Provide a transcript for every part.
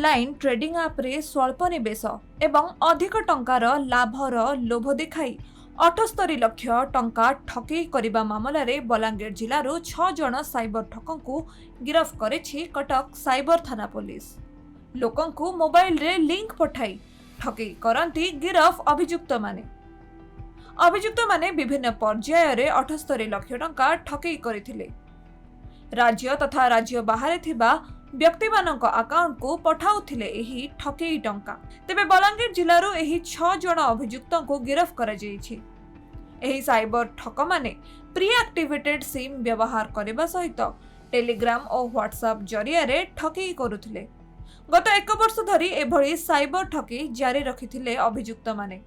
Online trading आप रे स्वल्प निवेश एवं अधिक टंकार लाभर लोभ देखाई 78 लाख टंका ठकेई करने मामलें बलांगीर जिलूर 6 जन साइबर ठकों गिरफ करेछि कटक साइबर थाना पुलिस। लोकंकु मोबाइल रे लिंक पठाई ठकेई करती गिरफ अभियुक्त माने विभिन्न पर्याय रे 78 लाख टंका ठकेई करथिले। राज्य तथा राज्य बाहर थिबा व्यक्ति मानक अकाउंट को पठाउथिले एही ठकेई टंका। तेबे बलांगीर जिल्लारो एही 6 जण अभियुक्तों को गिरफ करा जायछि। एही साइबर ठक माने प्री एक्टिवेटेड सिम व्यवहार करबा सहित टेलीग्राम और व्हाट्सएप जरिया रे ठकेई करुथिले। गत 1 वर्ष धरी एभली साइबर ठकेई जारी रखिथिले अभियुक्त माने।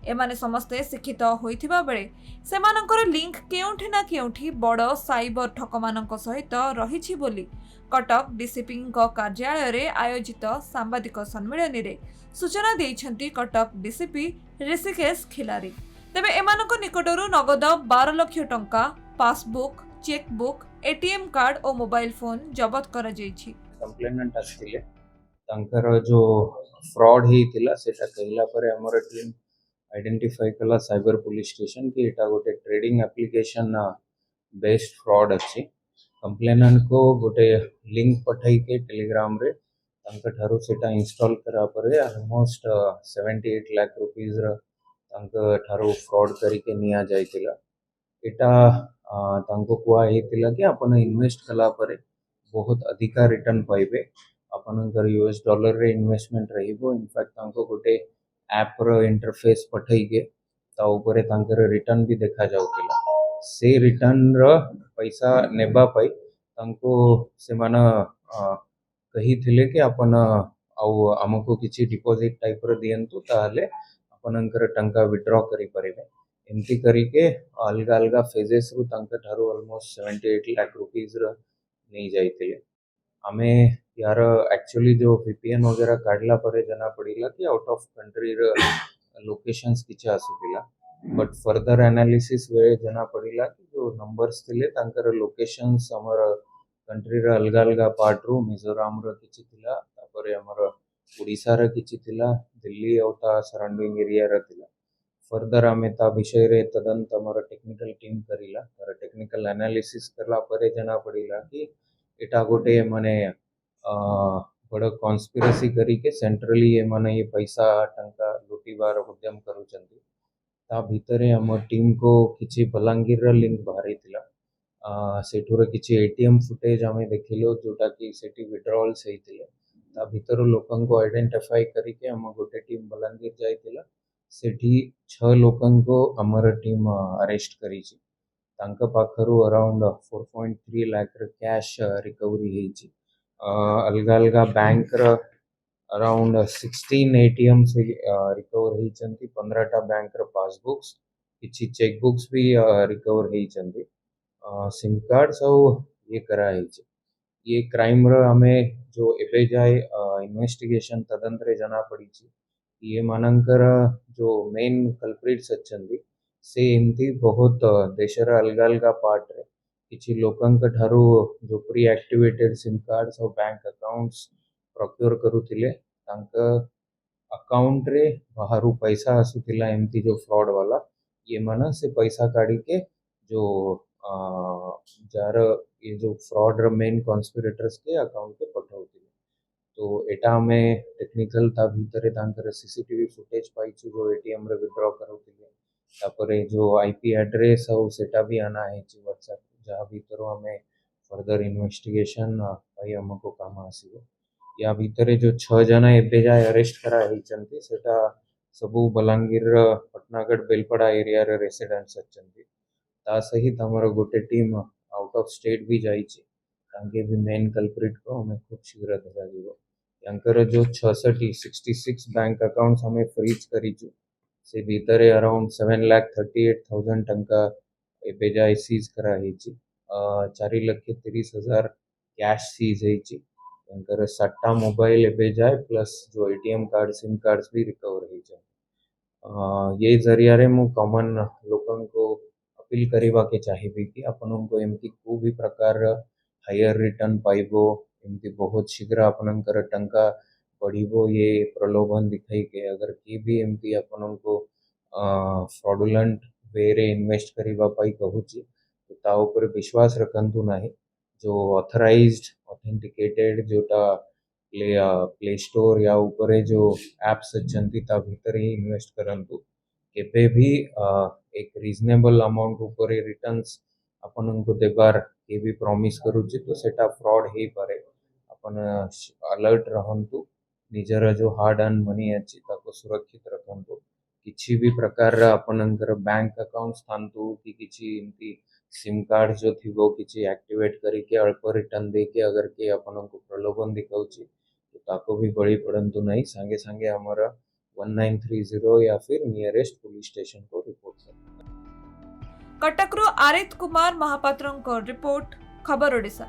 एमाने समस्ते शिक्षित होइथिबा बेले सेमानकर लिंक केउंठी ना केउंठी बड़ साइबर ठकमानक सहित रहिछि बोली कटक डीसीपी कार्यालय रे आयोजित सांबादिक सम्मेलन रे सूचना देइछंती कटक डीसीपी ऋषिकेश खिलारी। तेबे एमानक निकटरू नगद 12 लाख टंका, पासबुक, चेकबुक, एटीएम कार्ड और मोबाइल फोन जब्त करा जायछि। कंप्लेनेंट आस्थिले तांकर जो फ्रॉड हेतिला सेटा कहला परे हमर टीम आइडेंटिफाई कला साइबर पुलिस स्टेशन कि एटा गोटे ट्रेडिंग एप्लिकेशन बेस्ड फ्रॉड अच्छी। कंप्लेनेंट को गोटे लिंक पठाई के टेलीग्राम रे तांका ठारू सेटा इंस्टॉल करा परे ऑलमोस्ट 78 लाख रुपीस तांका ठारू फ्रॉड करके निया जायतिला। एटा तांको कुआ हेतिला कि अपन इन्वेस्ट कला परे बहुत अधिका रिटर्न पाइबे। आपनकर यूएस डॉलर रे इन्वेस्टमेंट रहिबो। इनफैक्ट तांको गोटे ऐप रो इंटरफेस पठाई के ता ऊपर तांकर रिटर्न भी देखा जाउतिला। से रिटर्न रो पैसा नेबा पाई तांको से माना कही थिले कि अपन आउ हमको किछि डिपॉजिट टाइप रो दियंतु ताले आपनकर टंका विथड्रॉ करि परिबे। एमती करी के अलग अलग फेजेस रु तांका ठारू ऑलमोस्ट 78 लाख रुपीस रो नहीं जाइतिले। आमे यार एक्चुअली जो वीपीएन वगैरह काढला परे जना पड़िला कि आउट ऑफ कंट्री र लोकेशंस किछ आसुतिला। बट फर्दर एनालिसिस वे जना पड़िला कि जो नंबर्स थिले तांकर लोकेशंस हमर कंट्री र अलग अलग पार्ट रु मिजोरम र किछ थिला, तापरे हमर ओडिसा र किछ थिला, दिल्ली और ता सराउंडिंग एरिया र थिला। फर्दर आमे ता विषय रे तदंत हमर टेक्निकल टीम करिला। तर टेक्निकल एनालिसिस करला परे जना पड़िला कि एटा गोटे माने बड़ कॉन्स्पिरेसी करी के सेंट्रली ये माने ये पैसा टंका लुटिबार उद्यम करूचंती। ता भितरे हम टीम को किछि बलांगीर र लिंक बाहरी थिला। सेठुर किछि एटीएम फुटेज हमें देखिलो जोटा कि सेठी विड्रॉल्स हेतिले। ता भितर लोकन को आइडेंटिफाई करी के हम गोटे टीम बलांगीर जाइतिला। सेठी 6 लोकन को हमर टीम अरेस्ट करिछि। तांका पाखरु अराउंड 4.3 लाख र कैश रिकवरी हेछि। अलग अलग बैंक र अराउंड 16 एटीएम से रिकवर हेचंती। 15टा बैंक र पासबुक्स किछि चेकबुक्स भी रिकवर हेचंती। सिम कार्ड सब ये करा हेछि। ये क्राइम र हमें जो एबे जाय इन्वेस्टिगेशन तदंतरे जना पड़िछि। ये मानकर जो मेन कल्प्रिट्स अछंती से एमती बहुत देशर अलग अलग पार्ट रे किछि लोकंक ठारू जो प्री एक्टिवेटेड सिम कार्ड्स और बैंक अकाउंट्स प्रोक्योर करूथिले तांक अकाउंट रे बाहरु पैसा आसुथिला। एमती जो फ्रॉड वाला ये माना से पैसा काढ़ी के जो जार ये जो फ्रॉड र मेन कॉन्स्पिरेटर्स के अकाउंट के पठाउथिले। तो एटा हमें टेक्निकल ता भीतरे तांकर सीसीटीवी फुटेज पाइछु जो एटीएम रे विथड्रॉ करूथिले। तापरे जो आईपी एड्रेस हो सेटा भी आना है व्हाट्सएप जहाँ भीतर हमें फर्दर इन्वेस्टिगेशन भाई हमको काम आसीबो। या भीतरे जो 6 जना एबे जाय अरेस्ट करा हेचंती सेटा सबु बलांगीर पटनागढ़ बेलपड़ा एरिया रे रेसिडेंट्स अछंती। ता सहित हमर गोटे टीम आउट ऑफ स्टेट भी जाइछि। तांके भी मेन कल्प्रिट को हमें खूब शीघ्र धरा जीवो। यांकर जो 66 बैंक अकाउंट्स हमें फ्रीज करिछु से भीतरे अराउंड 7,38,000 टंका एबे जाय सीज करा हेछि। 4,30,000 कैश सीज हेछि। यांकर 7टा मोबाइल एबे जाय प्लस जो एटीएम कार्ड सिम कार्ड्स भी रिकवर हेछि। ये जरिया रे मु कॉमन लोकन को अपील करिबा के चाहिबी कि आपन को एमती को भी प्रकार हायर रिटर्न पाइबो। एमती बहुत शीघ्र आपनकर टंका बढ़िबो ये प्रलोभन दिखाई के अगर किए भी एमती आपनको फ्रॉडुलेंट वे रे इन्वेस्ट करिबा पाई कहूची तो ता ऊपर विश्वास रखंतु नाही जो ऑथराइज्ड ऑथेंटिकेटेड जोटा प्ले स्टोर या ऊपर जो एप्स अच्छी ता भीतर ही इन्वेस्ट करंतु केबे भी एक रिजनेबल अमाउंट ऊपर रिटर्न्स आपनको देबार के भी प्रॉमिस करूची तो सेटा फ्रॉड ही पारे अपन अलर्ट रहंतु निजर जो हार्ड अर्न मनी अच्छी ताको सुरक्षित रखंतु किसी भी प्रकार आपनकर बैंक अकाउंट थांतु कि किसी एमती सिम कार्ड जो थी वो किसी एक्टिवेट करके अल्प रिटर्न दे के अगर के आपनको प्रलोभन दिखाऊची तो ताको भी बड़ी पड़ंतु नहीं सांगे सांगे हमारा 1930 या फिर नियरेस्ट पुलिस स्टेशन को रिपोर्ट कर कटकरू आरित कुमार महापात्रଙ୍କ रिपोर्ट खबर ओडिशा।